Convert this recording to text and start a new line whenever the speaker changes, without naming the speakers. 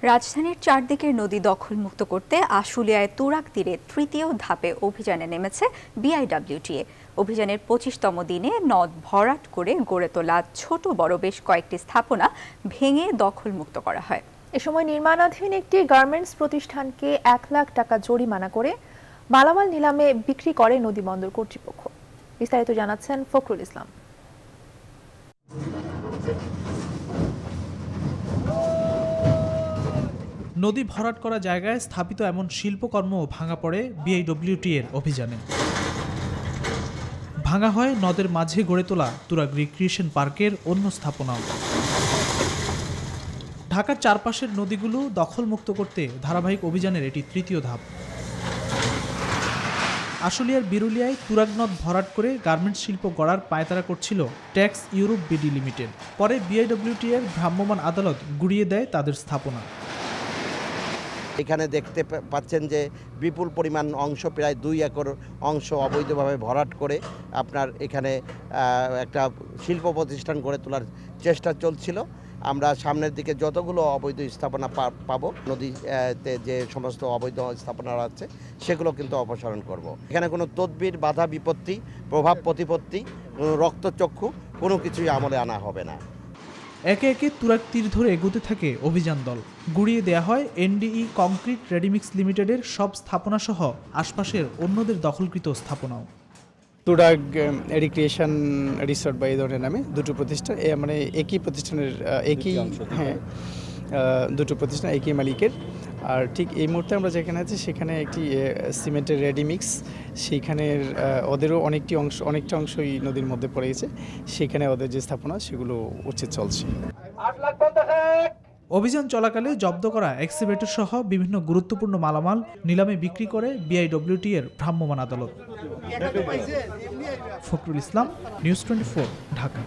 রাজধানীর চারদিকের নদী দখলমুক্ত করতে আশুলিয়ায় তুরাগ তীরে তৃতীয় ধাপে অভিযানে নেমেছে বিআইডব্লিউটিএ। অভিযানের ২৫তম দিনে নদ ভরাট করে গড়ে তোলা ছোট বড় বেশ কয়েকটি স্থাপনা ভেঙে দখলমুক্ত করা হয়।
এ সময় নির্মাণাধীন একটি গার্মেন্টস প্রতিষ্ঠানকে ১ লাখ টাকা জরিমানা করে মালামাল নিলামে বিক্রি করে নদীবন্দর কর্তৃপক্ষ। বিস্তারিত জানাচ্ছেন ফখরুল ইসলাম।
নদী ভরাট করা জায়গায় স্থাপিত এমন শিল্পকর্ম ভাঙা পড়ে বিআইডব্লিউটিএর অভিযানে। ভাঙা হয় নদের মাঝে গড়ে তোলা তুরাগ রিক্রিয়েশন পার্কের অন্য স্থাপনাও। ঢাকার চারপাশের নদীগুলো দখলমুক্ত করতে ধারাবাহিক অভিযানের এটি তৃতীয় ধাপ। আশুলিয়ার বিরুলিয়ায় তুরাগ নদ ভরাট করে গার্মেন্টস শিল্প গড়ার পায়তারা করছিল ট্যাক্স ইউরোপ বিডি লিমিটেড। পরে বিআইডব্লিউটিএর ভ্রাম্যমাণ আদালত গুড়িয়ে দেয় তাদের স্থাপনা।
এখানে দেখতে পাচ্ছেন যে বিপুল পরিমাণ অংশ, প্রায় ২ একর অংশ অবৈধভাবে ভরাট করে আপনার এখানে একটা শিল্প প্রতিষ্ঠান গড়ে তোলার চেষ্টা চলছিল। আমরা সামনের দিকে যতগুলো অবৈধ স্থাপনা পাবো, নদীতে যে সমস্ত অবৈধ স্থাপনা আছে সেগুলো কিন্তু অপসারণ করব। এখানে কোনো তদবির, বাধা বিপত্তি, প্রভাব প্রতিপত্তি, রক্তচক্ষু কোনো কিছুই আমলে আনা হবে না।
একে একে তুরাগ তীর ধরে এগোতে থাকে অভিযান দল। গুড়িয়ে দেয়া হয় এনডিই কংক্রিট রেডিমিক্স লিমিটেডের সব স্থাপনা সহ আশপাশের অন্যদের দখলকৃত স্থাপনাও।
তুরাগ রিক্রিয়েশন রিসোর্ট বা এই ধরনের নামে দুটো প্রতিষ্ঠান, মানে একই প্রতিষ্ঠানের দুটো প্রতিষ্ঠান একই মালিকের। আর ঠিক এই মুহূর্তে আমরা যেখানে আছি সেখানে একটি সিমেন্টের রেডিমিক্স, সেইখানের ওদেরও অনেকটা অংশই নদীর মধ্যে পড়ে গেছে। সেখানে ওদের যে স্থাপনা সেগুলো উচ্ছেদ চলছে।
অভিযান চলাকালে জব্দ করা এক্সিভেটর সহ বিভিন্ন গুরুত্বপূর্ণ মালামাল নিলামে বিক্রি করে বিআইডব্লিউটিএর ভ্রাম্যমাণ আদালত। ফখরুল ইসলাম, নিউজ 24, ঢাকা।